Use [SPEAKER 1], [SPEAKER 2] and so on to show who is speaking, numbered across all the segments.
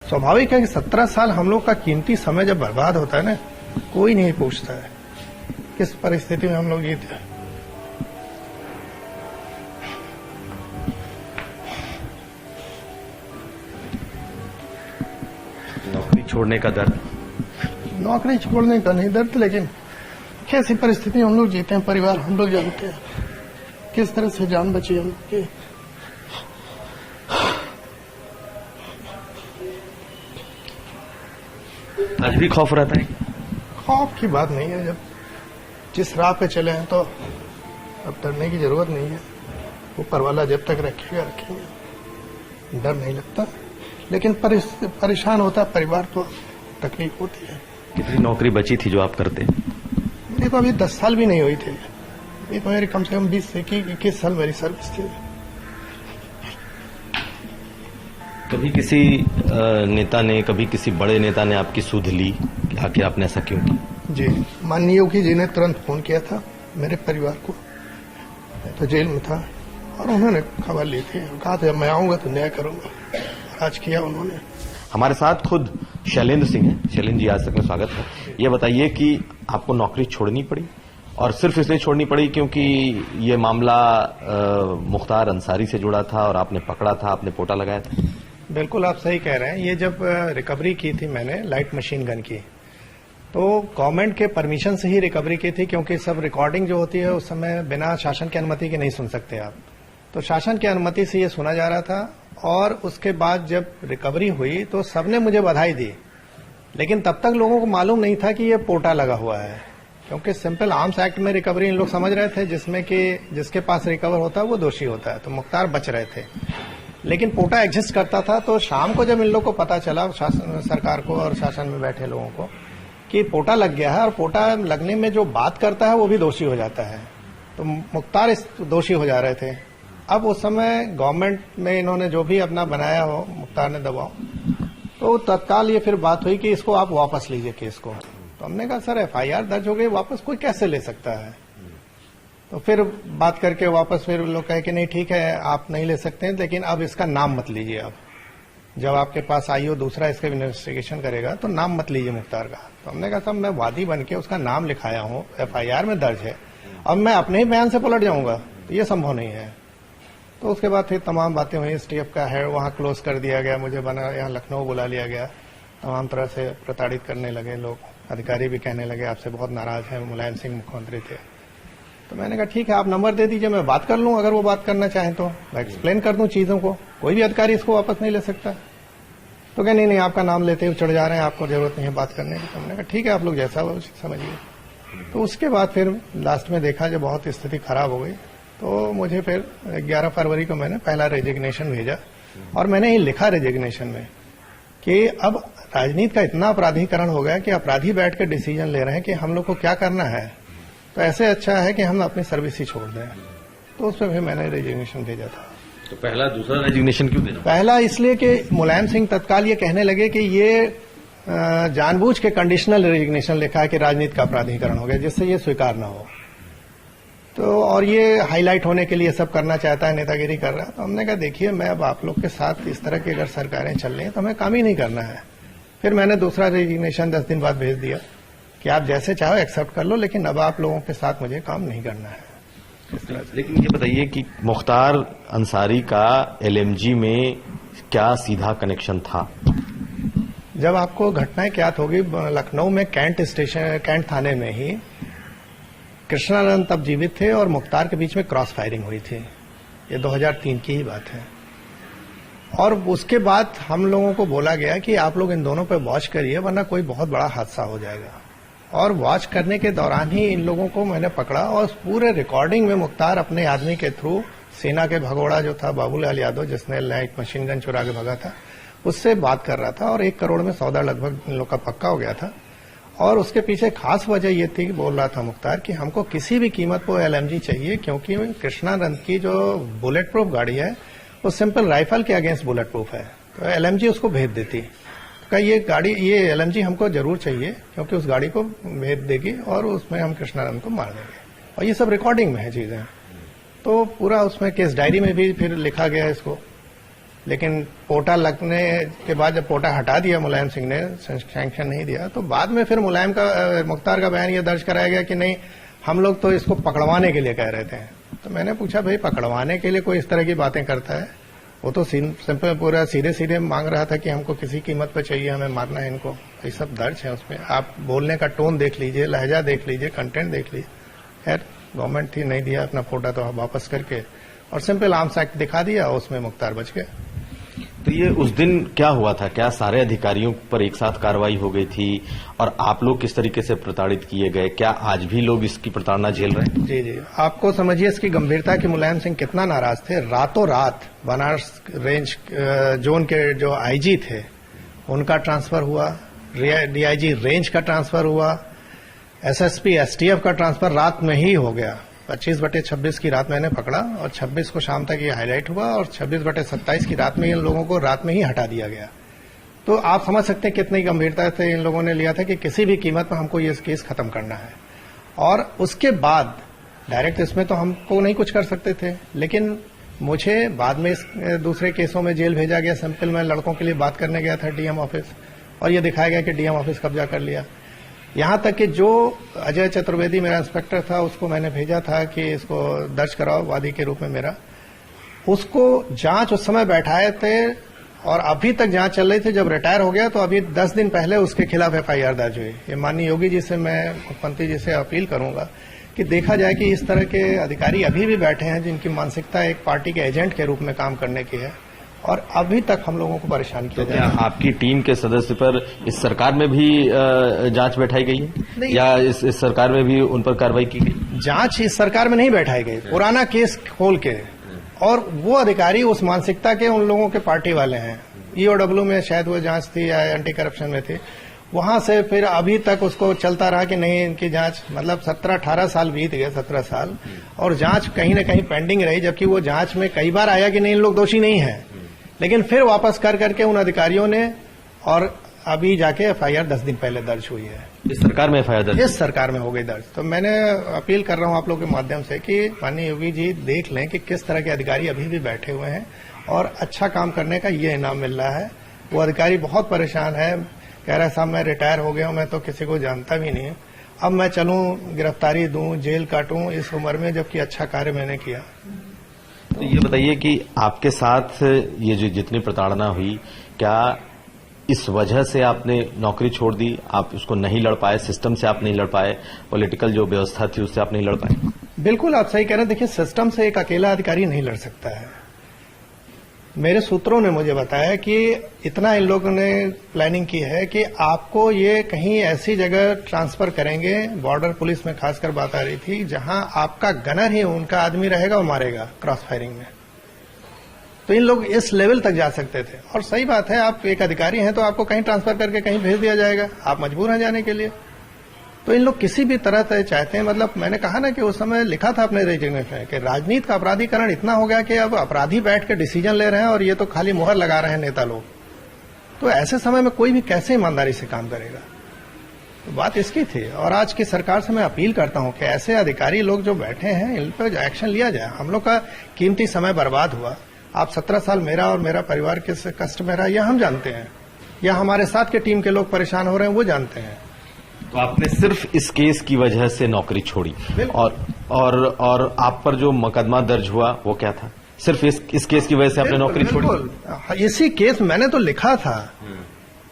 [SPEAKER 1] स्वाभाविक है कि 17 साल हम लोग का कीमती समय जब बर्बाद होता है ना, कोई नहीं पूछता है किस परिस्थिति में हम लोग जीते।
[SPEAKER 2] नौकरी छोड़ने का दर्द?
[SPEAKER 1] नौकरी छोड़ने का नहीं दर्द, लेकिन कैसी परिस्थिति हम लोग जीते हैं, परिवार हम लोग जानते हैं, किस तरह से जान बची हम लोग की।
[SPEAKER 2] आज भी खौफ रहता है?
[SPEAKER 1] खौफ की बात नहीं है, जब जिस राह पे चले हैं तो अब डरने की जरूरत नहीं है। ऊपर वाला जब तक रखेगा रखेंगे, डर नहीं लगता, लेकिन परेशान होता है परिवार, तो तकलीफ होती है।
[SPEAKER 2] कितनी नौकरी बची थी जो आप करते?
[SPEAKER 1] मेरी तो अभी 10 साल भी नहीं हुई थी, ये तो मेरी कम से कम 20 से 21 साल मेरी सर्विस थी।
[SPEAKER 2] कभी किसी नेता ने, कभी किसी बड़े नेता ने आपकी सुध ली कि आखिर आपने ऐसा क्यों किया?
[SPEAKER 1] जी, माननीय योगी जी ने तुरंत फोन किया था मेरे परिवार को, मैं तो जेल में था, और उन्होंने खबर ली थी, कहा था मैं आऊंगा तो न्याय करूंगा, आज किया उन्होंने।
[SPEAKER 2] हमारे साथ खुद शैलेंद्र सिंह हैं। शैलेंद्र जी, आज तक में स्वागत है। ये बताइए कि आपको नौकरी छोड़नी पड़ी, और सिर्फ इसलिए छोड़नी पड़ी क्योंकि ये मामला मुख्तार अंसारी से जुड़ा था और आपने पकड़ा था, आपने पोटा लगाया था?
[SPEAKER 1] बिल्कुल आप सही कह रहे हैं। ये जब रिकवरी की थी मैंने लाइट मशीन गन की, तो गवर्नमेंट के परमिशन से ही रिकवरी की थी, क्योंकि सब रिकॉर्डिंग जो होती है उस समय बिना शासन की अनुमति के नहीं सुन सकते आप, तो शासन की अनुमति से ये सुना जा रहा था। और उसके बाद जब रिकवरी हुई तो सबने मुझे बधाई दी, लेकिन तब तक लोगों को मालूम नहीं था कि ये पोटा लगा हुआ है, क्योंकि सिंपल आर्म्स एक्ट में रिकवरी इन लोग समझ रहे थे, जिसमें कि जिसके पास रिकवर होता है वो दोषी होता है, तो मुख्तार बच रहे थे। लेकिन पोटा एग्जिस्ट करता था, तो शाम को जब इन लोग को पता चला, सरकार को और शासन में बैठे लोगों को, कि पोटा लग गया है, और पोटा लगने में जो बात करता है वो भी दोषी हो जाता है, तो मुख्तार दोषी हो जा रहे थे। अब उस समय गवर्नमेंट में इन्होंने जो भी अपना बनाया हो, मुख्तार ने दबाव, तो तत्काल ये फिर बात हुई कि इसको आप वापस लीजिए केस को। तो हमने कहा सर FIR दर्ज हो गई, वापस कोई कैसे ले सकता है? तो फिर बात करके वापस फिर लोग कहे कि नहीं ठीक है आप नहीं ले सकते हैं, लेकिन अब इसका नाम मत लीजिए। अब जब आपके पास IO दूसरा इसका इन्वेस्टिगेशन करेगा तो नाम मत लीजिए मुख्तार का। तो हमने कहा साहब मैं वादी बन के उसका नाम लिखाया हूं, FIR में दर्ज है, अब मैं अपने ही बयान से पलट जाऊंगा, तो ये संभव नहीं है। तो उसके बाद फिर तमाम बातें हुई, STF का है वहां क्लोज कर दिया गया, मुझे बना यहाँ लखनऊ बुला लिया गया, तमाम तरह से प्रताड़ित करने लगे लोग, अधिकारी भी कहने लगे आपसे बहुत नाराज है, मुलायम सिंह मुख्यमंत्री थे। तो मैंने कहा ठीक है आप नंबर दे दीजिए, मैं बात कर लूं, अगर वो बात करना चाहें तो मैं एक्सप्लेन कर दूं चीजों को, कोई भी अधिकारी इसको वापस नहीं ले सकता। तो क्या नहीं आपका नाम लेते हुए चढ़ जा रहे हैं, आपको जरूरत नहीं है बात करने की। तो हमने कहा ठीक है आप लोग जैसा हो समझिए। तो उसके बाद फिर लास्ट में देखा जब बहुत स्थिति खराब हो गई, तो मुझे फिर 11 फरवरी को मैंने पहला रेजिग्नेशन भेजा, और मैंने ही लिखा रेजिग्नेशन में कि अब राजनीति का इतना अपराधीकरण हो गया कि अपराधी बैठ कर डिसीजन ले रहे हैं कि हम लोग को क्या करना है, तो ऐसे अच्छा है कि हम अपनी सर्विस ही छोड़ दें। तो उस पर फिर मैंने रेजिग्नेशन भेजा था।
[SPEAKER 2] तो पहला दूसरा रेजिग्नेशन क्यों देना? पहला
[SPEAKER 1] इसलिए कि मुलायम सिंह तत्काल ये कहने लगे कि ये जानबूझ के कंडीशनल रेजिग्नेशन लिखा है कि राजनीति का अपराधीकरण हो गया, जिससे ये स्वीकार न हो, तो और ये हाईलाइट होने के लिए सब करना चाहता है, नेतागिरी कर रहा है। तो हमने कहा देखिए मैं अब आप लोग के साथ इस तरह की अगर सरकारें चल रही हैं तो हमें काम ही नहीं करना है। फिर मैंने दूसरा रेजिग्नेशन 10 दिन बाद भेज दिया कि आप जैसे चाहो एक्सेप्ट कर लो, लेकिन अब आप लोगों के साथ मुझे काम नहीं करना है।
[SPEAKER 2] लेकिन ये बताइए कि मुख्तार अंसारी का LMG में क्या सीधा कनेक्शन था?
[SPEAKER 1] जब आपको घटनाएं क्या होगी, लखनऊ में कैंट थाने में ही कृष्णानंद तब जीवित थे और मुख्तार के बीच में क्रॉस फायरिंग हुई थी, ये 2003 की ही बात है। और उसके बाद हम लोगों को बोला गया कि आप लोग इन दोनों पे वॉच करिए वरना कोई बहुत बड़ा हादसा हो जाएगा, और वॉच करने के दौरान ही इन लोगों को मैंने पकड़ा, और पूरे रिकॉर्डिंग में मुख्तार अपने आदमी के थ्रू सेना के भगोड़ा जो था बाबूलाल यादव, जिसने लाइट मशीन गन चुरा के भगा था, उससे बात कर रहा था, और 1 करोड़ में सौदा लगभग इन लोग का पक्का हो गया था। और उसके पीछे खास वजह ये थी कि बोल रहा था मुख्तार कि हमको किसी भी कीमत पर LMG चाहिए, क्योंकि कृष्णानंद की जो बुलेट प्रूफ गाड़ी है वो सिंपल राइफल के अगेंस्ट बुलेट प्रूफ है, तो LMG उसको भेज देती। तो ये गाड़ी ये LMG हमको जरूर चाहिए, क्योंकि उस गाड़ी को भेज देगी और उसमें हम कृष्णानंद को मार देंगे, और ये सब रिकॉर्डिंग में है चीजें। तो पूरा उसमें केस डायरी में भी फिर लिखा गया इसको लेकिन पोटा लगने के बाद जब पोटा हटा दिया मुलायम सिंह ने, सैंक्शन नहीं दिया, तो बाद में फिर मुख्तार का बयान ये दर्ज कराया गया कि नहीं, हम लोग तो इसको पकड़वाने के लिए कह रहे थे। तो मैंने पूछा, भाई पकड़वाने के लिए कोई इस तरह की बातें करता है? वो तो सिंपल पूरा सीधे सीधे मांग रहा था कि हमको किसी कीमत पर चाहिए, हमें मारना है इनको। ये सब दर्ज है उसमें, आप बोलने का टोन देख लीजिए, लहजा देख लीजिए, कंटेंट देख लीजिए। खैर गवर्नमेंट थी, नहीं दिया अपना फोटा तो वापस करके और सिंपल आर्म्स एक्ट दिखा दिया, उसमें मुख्तार बच गया।
[SPEAKER 2] तो ये उस दिन क्या हुआ था? क्या सारे अधिकारियों पर एक साथ कार्रवाई हो गई थी और आप लोग किस तरीके से प्रताड़ित किए गए? क्या आज भी लोग इसकी प्रताड़ना झेल रहे हैं?
[SPEAKER 1] जी, आपको समझिए इसकी गंभीरता कि मुलायम सिंह कितना नाराज थे। रातों रात बनारस रेंज जोन के जो आईजी थे उनका ट्रांसफर हुआ, डीआईजी रेंज का ट्रांसफर हुआ, एसएसपी एसटीएफ का ट्रांसफर रात में ही हो गया। 25/26 की रात मैंने पकड़ा और 26 को शाम तक ये हाईलाइट हुआ और 26/27 की रात में इन लोगों को रात में ही हटा दिया गया। तो आप समझ सकते हैं कितनी गंभीरता से इन लोगों ने लिया था कि किसी भी कीमत पर हमको ये केस खत्म करना है। और उसके बाद डायरेक्ट इसमें तो हमको नहीं कुछ कर सकते थे, लेकिन मुझे बाद में इस दूसरे केसों में जेल भेजा गया। सिंपल मैं लड़कों के लिए बात करने गया था डीएम ऑफिस और ये दिखाया गया कि डीएम ऑफिस कब्जा कर लिया। यहां तक कि जो अजय चतुर्वेदी मेरा इंस्पेक्टर था उसको मैंने भेजा था कि इसको दर्ज कराओ वादी के रूप में मेरा, उसको जांच उस समय बैठाए थे और अभी तक जांच चल रही थी। जब रिटायर हो गया तो अभी 10 दिन पहले उसके खिलाफ एफआईआर दर्ज हुई। ये माननीय योगी जी से मैं, मुख्यमंत्री जी से अपील करूंगा कि देखा जाए कि इस तरह के अधिकारी अभी भी बैठे हैं जिनकी मानसिकता एक पार्टी के एजेंट के रूप में काम करने की है और अभी तक हम लोगों को परेशान किया
[SPEAKER 2] तो क्या आपकी टीम के सदस्य पर इस सरकार में भी जांच बैठाई गई है या इस सरकार में भी उन पर कार्रवाई की गई?
[SPEAKER 1] जांच इस सरकार में नहीं बैठाई गई, पुराना केस खोल के, और वो अधिकारी उस मानसिकता के उन लोगों के पार्टी वाले हैं। ईओडब्ल्यू में शायद वो जांच थी या एंटी करप्शन में थी, वहां से फिर अभी तक उसको चलता रहा कि नहीं इनकी जांच, मतलब 17-18 साल बीत गए, 17 साल, और जांच कहीं न कहीं पेंडिंग रही। जबकि वो जांच में कई बार आया कि नहीं इन लोग दोषी नहीं है, लेकिन फिर वापस कर करके उन अधिकारियों ने, और अभी जाके एफआईआर 10 दिन पहले दर्ज हुई है।
[SPEAKER 2] इस सरकार में एफआईआर दर्ज?
[SPEAKER 1] इस सरकार में हो गई दर्ज। तो मैंने अपील कर रहा हूं आप लोगों के माध्यम से कि माननीय योगी जी देख लें कि किस तरह के अधिकारी अभी भी बैठे हुए हैं और अच्छा काम करने का ये इनाम मिल रहा है। वो अधिकारी बहुत परेशान है, कह रहा है साहब मैं रिटायर हो गया हूं, मैं तो किसी को जानता भी नहीं, अब मैं चलूं गिरफ्तारी दूं, जेल काटूं इस उम्र में, जबकि अच्छा कार्य मैंने किया।
[SPEAKER 2] तो ये बताइए कि आपके साथ ये जो जितनी प्रताड़ना हुई, क्या इस वजह से आपने नौकरी छोड़ दी? आप उसको नहीं लड़ पाए, सिस्टम से आप नहीं लड़ पाए, पॉलिटिकल जो व्यवस्था थी उससे आप नहीं लड़ पाए?
[SPEAKER 1] बिल्कुल आप सही कह रहे हैं। देखिए सिस्टम से एक अकेला अधिकारी नहीं लड़ सकता है। मेरे सूत्रों ने मुझे बताया कि इतना इन लोगों ने प्लानिंग की है कि आपको ये कहीं ऐसी जगह ट्रांसफर करेंगे, बॉर्डर पुलिस में खासकर बात आ रही थी, जहां आपका गनर ही उनका आदमी रहेगा और मारेगा क्रॉस फायरिंग में। तो इन लोग इस लेवल तक जा सकते थे। और सही बात है, आप एक अधिकारी हैं तो आपको कहीं ट्रांसफर करके कहीं भेज दिया जाएगा, आप मजबूर हैं जाने के लिए। तो इन लोग किसी भी तरह से चाहते हैं, मतलब मैंने कहा ना कि उस समय लिखा था अपने रेजिग्नेशन में कि राजनीति का अपराधीकरण इतना हो गया कि अब अपराधी बैठ के डिसीजन ले रहे हैं और ये तो खाली मुहर लगा रहे हैं नेता लोग। तो ऐसे समय में कोई भी कैसे ईमानदारी से काम करेगा? तो बात इसकी थी। और आज की सरकार से मैं अपील करता हूं कि ऐसे अधिकारी लोग जो बैठे हैं इन पर एक्शन लिया जाए। हम लोग का कीमती समय बर्बाद हुआ। आप 17 साल मेरा और मेरा परिवार किस कष्ट में रहा यह हम जानते हैं, या हमारे साथ के टीम के लोग परेशान हो रहे हैं वो जानते हैं।
[SPEAKER 2] तो आपने सिर्फ इस केस की वजह से नौकरी छोड़ी, और आप पर जो मुकदमा दर्ज हुआ वो क्या था? सिर्फ इस केस की वजह से आपने नौकरी छोड़ी?
[SPEAKER 1] इसी केस मैंने तो लिखा था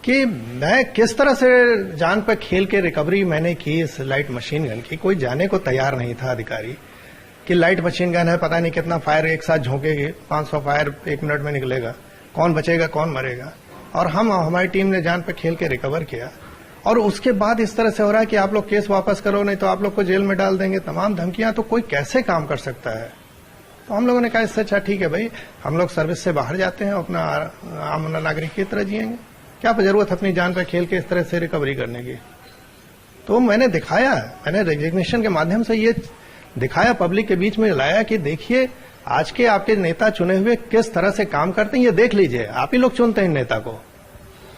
[SPEAKER 1] कि मैं किस तरह से जान पर खेल के रिकवरी मैंने की इस लाइट मशीन गन की। कोई जाने को तैयार नहीं था अधिकारी कि लाइट मशीन गन है, पता नहीं कितना फायर एक साथ झोंकेगी, 500 फायर 1 मिनट में निकलेगा, कौन बचेगा कौन मरेगा। और हमारी टीम ने जान पर खेल के रिकवर किया। और उसके बाद इस तरह से हो रहा है कि आप लोग केस वापस करो नहीं तो आप लोग को जेल में डाल देंगे, तमाम धमकियां। तो कोई कैसे काम कर सकता है? तो हम लोगों ने कहा इससे अच्छा ठीक है भाई, हम लोग सर्विस से बाहर जाते हैं, अपना आम नागरिक की तरह जिएंगे, क्या जरूरत अपनी जान पर खेल के इस तरह से रिकवरी करने की। तो मैंने दिखाया, मैंने रेजिग्नेशन के माध्यम से ये दिखाया, पब्लिक के बीच में लाया कि देखिए आज के आपके नेता चुने हुए किस तरह से काम करते हैं, ये देख लीजिए, आप ही लोग चुनते हैं नेता को,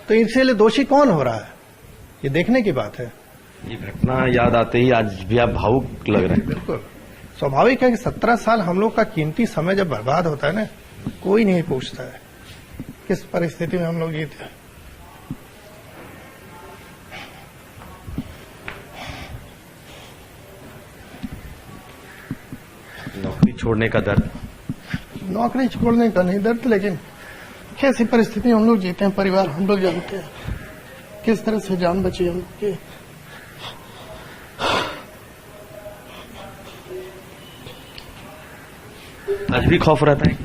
[SPEAKER 1] तो इसलिए दोषी कौन हो रहा है ये देखने की बात है।
[SPEAKER 2] ये घटना याद आते ही आज भी आप भावुक लग रहे हैं।
[SPEAKER 1] बिल्कुल स्वाभाविक है कि 17 साल हम लोग का कीमती समय जब बर्बाद होता है ना, कोई नहीं पूछता है। किस परिस्थिति में हम लोग जीते।
[SPEAKER 2] नौकरी छोड़ने का दर्द?
[SPEAKER 1] नौकरी छोड़ने का नहीं दर्द, लेकिन कैसी परिस्थिति हम लोग जीते हैं, परिवार हम लोग जानते हैं किस तरह से जान बची हम लोग की।
[SPEAKER 2] आज भी खौफ रहता है?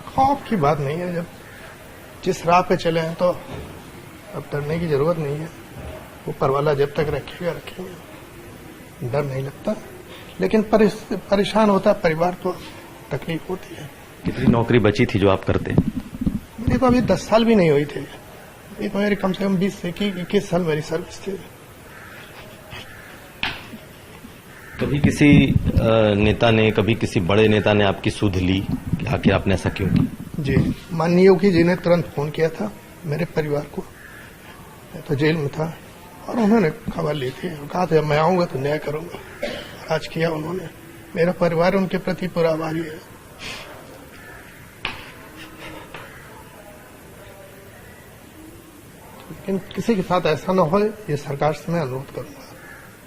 [SPEAKER 1] खौफ की बात नहीं है, जब जिस राह पे चले हैं तो अब डरने की जरूरत नहीं है। ऊपर वाला जब तक रखेगा रखेंगे, डर नहीं लगता, लेकिन परेशान होता है परिवार, तो तकलीफ होती है।
[SPEAKER 2] कितनी नौकरी बची थी जो आप करते?
[SPEAKER 1] मेरी तो अभी 10 साल भी नहीं हुई थी, ये तो मेरी कम से कम 20 से 21 साल मेरी सर्विस थी।
[SPEAKER 2] कभी किसी नेता ने, कभी किसी बड़े नेता ने आपकी सुध ली कि आखिर आपने ऐसा क्यों किया?
[SPEAKER 1] जी, माननीय योगी जी ने तुरंत फोन किया था मेरे परिवार को, मैं तो जेल में था, और उन्होंने खबर ली थी, कहा था मैं आऊंगा तो न्याय करूंगा। आज किया उन्होंने, मेरा परिवार उनके प्रति पूरा आभारी है। लेकिन किसी के साथ ऐसा न हो, ये सरकार से मैं अनुरोध करूंगा,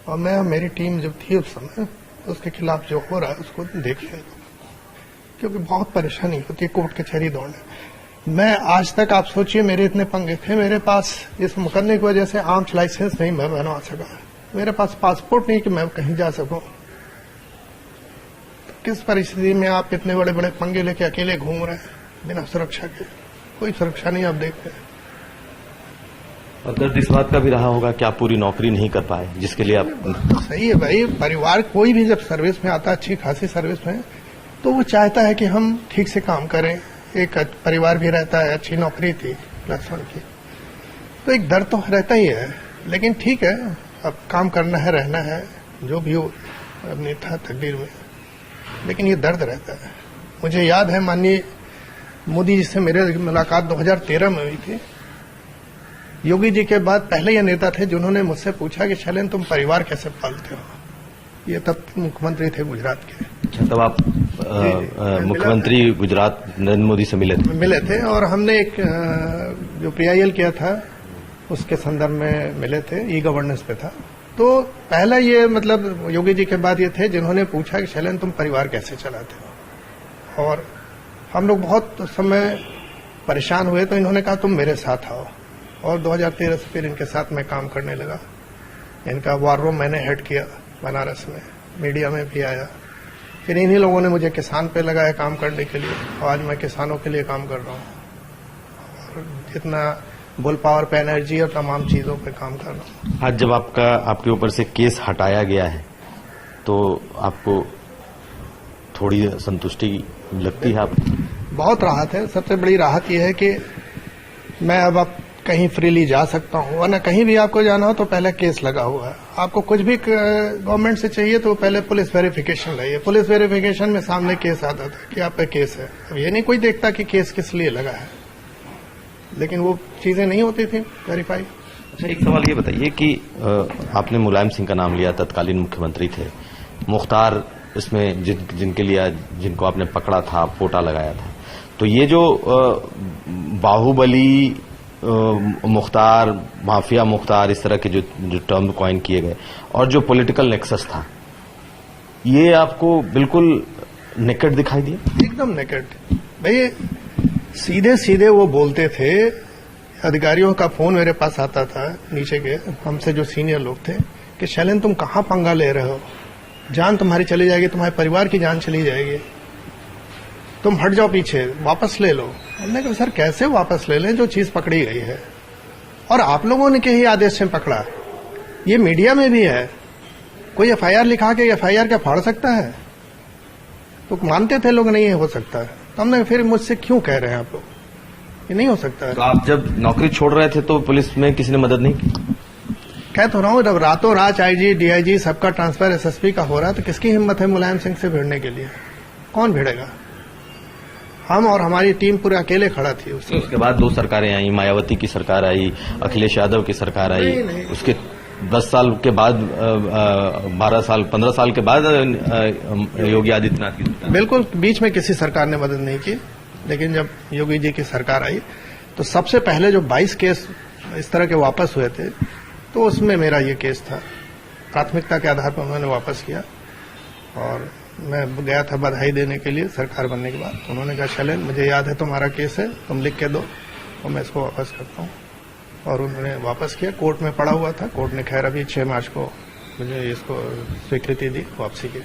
[SPEAKER 1] और मैं मेरी टीम जब थी उस समय, उसके खिलाफ जो हो रहा है उसको देख लें, क्योंकि बहुत परेशानी होती है कोर्ट कचहरी दौड़ने। मैं आज तक, आप सोचिए, मेरे इतने पंगे थे, मेरे पास इस मुकदमे की वजह से आर्म्स लाइसेंस नहीं मैं बनवा सका, मेरे पास पासपोर्ट नहीं कि मैं कहीं जा सकूं। तो किस परिस्थिति में आप इतने बड़े बड़े पंगे लेके अकेले घूम रहे हैं बिना सुरक्षा के? कोई सुरक्षा नहीं आप देख रहे हैं।
[SPEAKER 2] और दर्द इस बात का भी रहा होगा कि आप पूरी नौकरी नहीं कर पाए, जिसके लिए आप...
[SPEAKER 1] सही है भाई, परिवार कोई भी जब सर्विस में आता है, अच्छी खासी सर्विस में, तो वो चाहता है कि हम ठीक से काम करें। एक परिवार भी रहता है, अच्छी नौकरी थी +1 की, तो एक दर्द तो रहता ही है, लेकिन ठीक है, अब काम करना है, रहना है, जो भी हो अपनी था तकदीर में, लेकिन ये दर्द रहता है। मुझे याद है माननीय मोदी जी से मेरे मुलाकात 2013 में हुई थी। योगी जी के बाद पहले ये नेता थे जिन्होंने मुझसे पूछा कि शैलेंद्र तुम परिवार कैसे पालते हो। ये तब मुख्यमंत्री थे गुजरात के।
[SPEAKER 2] तब आप मुख्यमंत्री गुजरात नरेंद्र मोदी से मिले थे?
[SPEAKER 1] और हमने एक जो PIL किया था उसके संदर्भ में मिले थे, ई-गवर्नेंस पे था। तो पहला ये मतलब योगी जी के बाद ये थे जिन्होंने पूछा कि शैलेंद्र तुम परिवार कैसे चलाते हो, और हम लोग बहुत समय परेशान हुए, तो इन्होंने कहा तुम मेरे साथ आओ, और 2013 से फिर इनके साथ मैं काम करने लगा। इनका वार रूम मैंने हेड किया बनारस में, मीडिया में भी आया। फिर इन्हीं लोगों ने मुझे किसान पे लगाया काम करने के लिए, और आज मैं किसानों के लिए काम कर रहा हूँ, और जितना बुल पावर पे एनर्जी और तमाम चीजों पे काम कर रहा हूँ।
[SPEAKER 2] आज जब आपके ऊपर से केस हटाया गया है, तो आपको थोड़ी संतुष्टि लगती है? आप
[SPEAKER 1] बहुत राहत है। सबसे बड़ी राहत यह है कि मैं अब कहीं फ्रीली जा सकता हूँ, वरना कहीं भी आपको जाना हो तो पहले केस लगा हुआ है। आपको कुछ भी गवर्नमेंट से चाहिए तो पहले पुलिस वेरिफिकेशन लाइए। पुलिस वेरिफिकेशन में सामने केस आता था कि आप पे केस है। अब ये नहीं कोई देखता कि केस किस लिए लगा है, लेकिन वो चीजें नहीं होती थी वेरीफाई।
[SPEAKER 2] अच्छा, एक सवाल ये बताइए कि आपने मुलायम सिंह का नाम लिया, तत्कालीन मुख्यमंत्री थे। मुख्तार इसमें जिनके लिए, जिनको आपने पकड़ा था, पोटा लगाया था, तो ये जो बाहुबली मुख्तार, माफिया मुख्तार, इस तरह के जो टर्म कॉइन किए गए, और जो पॉलिटिकल नेक्सस था, ये आपको बिल्कुल नेकेड दिखाई दिया?
[SPEAKER 1] एकदम नेकेड भाई, सीधे सीधे वो बोलते थे। अधिकारियों का फोन मेरे पास आता था, नीचे के हमसे जो सीनियर लोग थे, कि शैलेंद्र तुम कहां पंगा ले रहे हो, जान तुम्हारी चली जाएगी, तुम्हारे परिवार की जान चली जाएगी, तुम हट जाओ पीछे, वापस ले लो। हमने कहा सर कैसे वापस ले लें जो चीज पकड़ी गई है, और आप लोगों ने के ही आदेश से पकड़ा, ये मीडिया में भी है। कोई FIR लिखा के FIR क्या फाड़ सकता है? तो मानते थे लोग नहीं हो सकता है, तो हमने फिर मुझसे क्यों कह रहे हैं आप लोग, ये नहीं हो सकता है।
[SPEAKER 2] तो आप जब नौकरी छोड़ रहे थे तो पुलिस में किसी ने मदद नहीं की?
[SPEAKER 1] कह तो रहा हूं, जब रातों रात IG DIG सबका ट्रांसफर SSP का हो रहा है, तो किसकी हिम्मत है मुलायम सिंह से भिड़ने के लिए? कौन भिड़ेगा? हम और हमारी टीम पूरे अकेले खड़ा थी।
[SPEAKER 2] उसके बाद 2 सरकारें आई, मायावती की सरकार आई, अखिलेश यादव की सरकार आई,
[SPEAKER 1] नहीं।
[SPEAKER 2] उसके 10 साल के बाद 12 साल 15 साल के बाद योगी आदित्यनाथ की सरकार।
[SPEAKER 1] बिल्कुल, बीच में किसी सरकार ने मदद नहीं की, लेकिन जब योगी जी की सरकार आई, तो सबसे पहले जो 22 केस इस तरह के वापस हुए थे, तो उसमें मेरा ये केस था। प्राथमिकता के आधार पर उन्होंने वापस किया और मैं गया था बधाई देने के लिए सरकार बनने के बाद। तो उन्होंने कहा शैलेंद्र, मुझे याद है तुम्हारा केस है, तुम लिख के दो और मैं इसको वापस करता हूँ। और उन्होंने वापस किया। कोर्ट में पड़ा हुआ था, कोर्ट ने खैर अभी 6 मार्च को मुझे इसको स्वीकृति दी वापसी की।